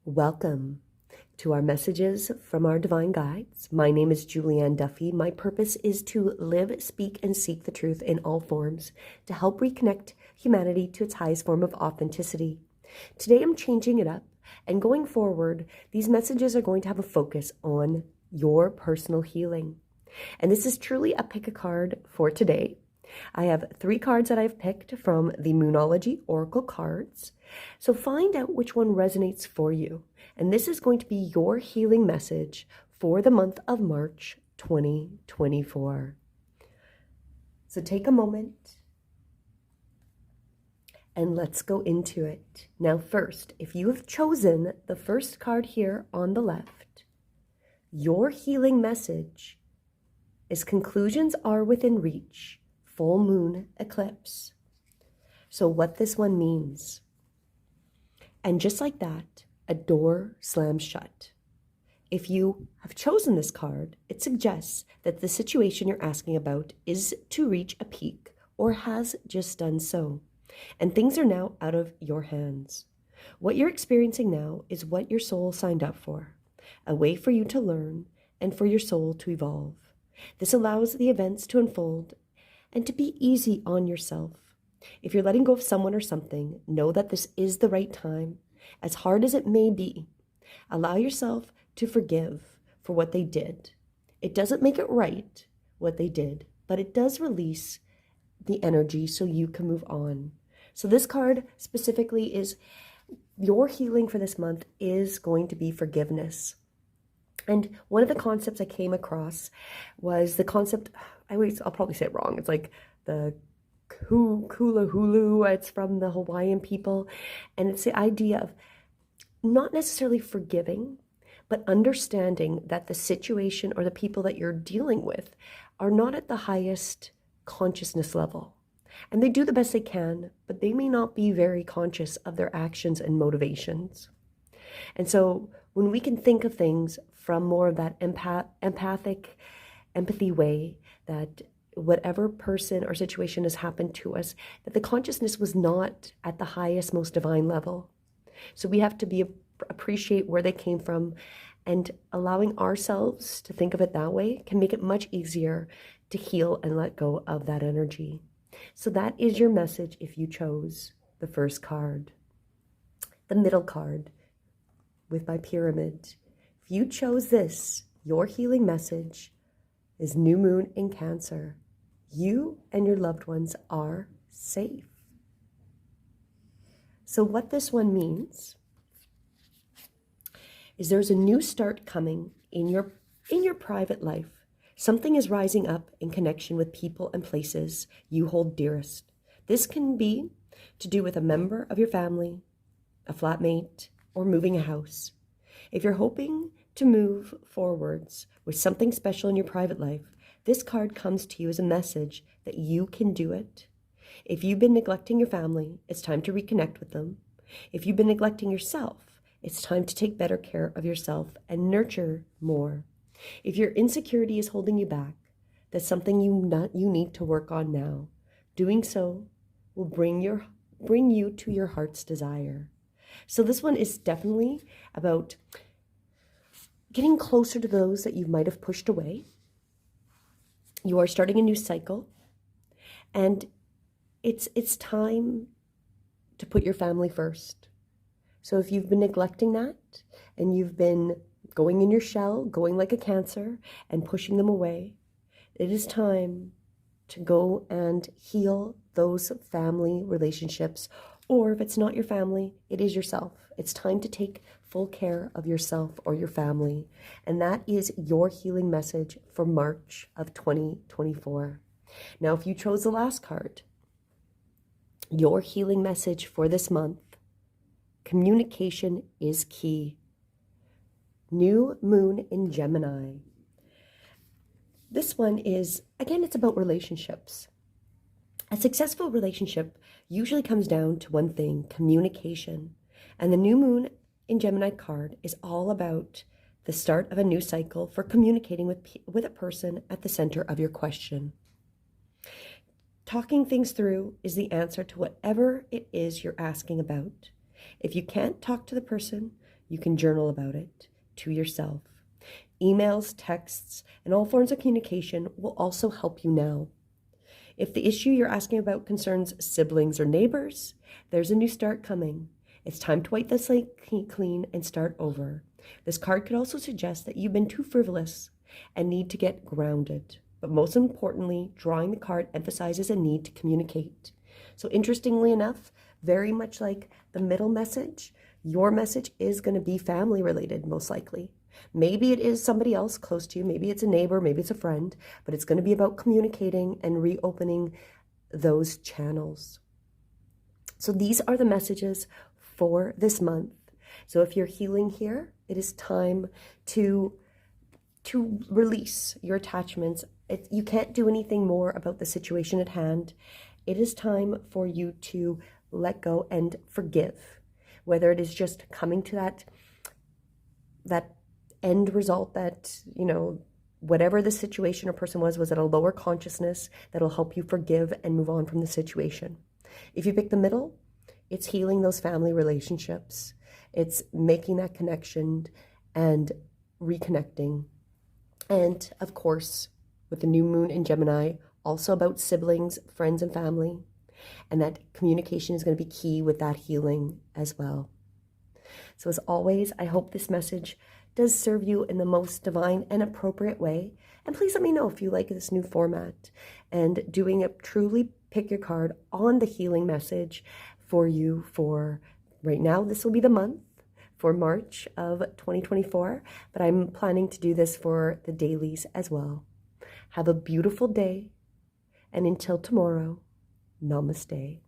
Welcome to our messages from our divine guides. My name is Julianne Duffy. My purpose is to live, speak, and seek the truth in all forms to help reconnect humanity to its highest form of authenticity. Today I'm changing it up, and going forward, these messages are going to have a focus on your personal healing. And this is truly a pick a card for today. I have 3 cards that I've picked from the Moonology Oracle cards. So find out which one resonates for you. And this is going to be your healing message for the month of March 2024. So take a moment and let's go into it. Now first, if you have chosen the first card here on the left, your healing message is conclusions are within reach. Full moon eclipse. So what this one means. And just like that, a door slams shut. If you have chosen this card, it suggests that the situation you're asking about is to reach a peak or has just done so. And things are now out of your hands. What you're experiencing now is what your soul signed up for. A way for you to learn and for your soul to evolve. This allows the events to unfold and to be easy on yourself. If you're letting go of someone or something, know that this is the right time. As hard as it may be, allow yourself to forgive for what they did. It doesn't make it right, what they did, but it does release the energy so you can move on. So this card specifically is your healing for this month is going to be forgiveness. And one of the concepts I came across was the concept, I'll probably say it wrong. It's like the kula hulu. It's from the Hawaiian people. And it's the idea of not necessarily forgiving, but understanding that the situation or the people that you're dealing with are not at the highest consciousness level. And they do the best they can, but they may not be very conscious of their actions and motivations. And so when we can think of things from more of that empathic, empathy way, that whatever person or situation has happened to us, that the consciousness was not at the highest, most divine level. So we have to appreciate where they came from, and allowing ourselves to think of it that way can make it much easier to heal and let go of that energy. So that is your message if you chose the first card. The middle card with my pyramid. If you chose this, your healing message is new moon in Cancer. You and your loved ones are safe. So what this one means is there's a new start coming in your private life. Something is rising up in connection with people and places you hold dearest. This can be to do with a member of your family, a flatmate, or moving a house. If you're hoping to move forwards with something special in your private life, this card comes to you as a message that you can do it. If you've been neglecting your family, it's time to reconnect with them. If you've been neglecting yourself, it's time to take better care of yourself and nurture more. If your insecurity is holding you back, that's something you need to work on now. Doing so will bring you to your heart's desire. So this one is definitely about getting closer to those that you might have pushed away. You are starting a new cycle, and it's time to put your family first. So if you've been neglecting that, and you've been going in your shell, going like a Cancer, and pushing them away, it is time to go and heal those family relationships. Or if it's not your family, it is yourself. It's time to take full care of yourself or your family. And that is your healing message for March of 2024. Now, if you chose the last card, your healing message for this month, communication is key. New moon in Gemini. This one is, again, it's about relationships. A successful relationship usually comes down to one thing: communication. And the new moon in Gemini card is all about the start of a new cycle for communicating with a person at the center of your question. Talking things through is the answer to whatever it is you're asking about. If you can't talk to the person, You can journal about it to yourself. Emails, texts, and all forms of communication will also help you now. If the issue you're asking about concerns siblings or neighbors, there's a new start coming. It's time to wipe the slate clean and start over. This card could also suggest that you've been too frivolous and need to get grounded. But most importantly, drawing the card emphasizes a need to communicate. So interestingly enough, very much like the middle message, your message is going to be family related, most likely. Maybe it is somebody else close to you. Maybe it's a neighbor, maybe it's a friend, but it's going to be about communicating and reopening those channels. So these are the messages for this month. So if you're healing here, it is time to release your attachments. You can't do anything more about the situation at hand. It is time for you to let go and forgive, whether it is just coming to that end result that, whatever the situation or person was at a lower consciousness that'll help you forgive and move on from the situation. If you pick the middle, it's healing those family relationships. It's making that connection and reconnecting. And of course, with the new moon in Gemini, also about siblings, friends, and family. And that communication is going to be key with that healing as well. So as always, I hope this message does serve you in the most divine and appropriate way. And please let me know if you like this new format and doing a truly pick your card on the healing message for you for right now. This will be the month for March of 2024, but I'm planning to do this for the dailies as well. Have a beautiful day, and until tomorrow, namaste.